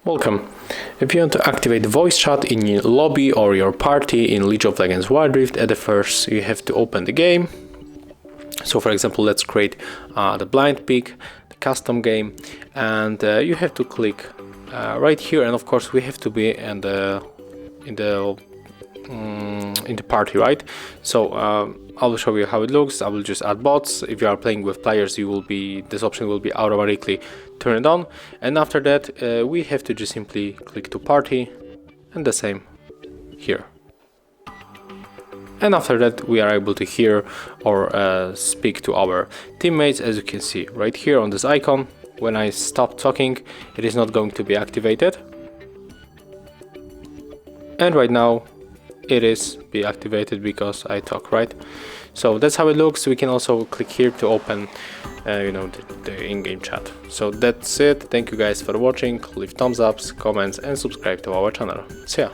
Welcome. If you want to activate voice chat in your lobby or your party in League of Legends Wild Rift, at the first you have to open the game. So for example, let's create the blind pick, the custom game, and you have to click right here, and of course we have to be in the party, right? So I will show you how it looks. I will just add bots. If you are playing with players, this option will be automatically turned on, and after that we have to just simply click to party, and the same here. And after that we are able to hear or speak to our teammates. As you can see right here on this icon, when I stop talking, it is not going to be activated, and right now it is be activated because I talk, right? So that's how it looks. We can also click here to open the in-game chat. So that's it. Thank you guys for watching. Leave thumbs ups, comments, and subscribe to our channel. See ya.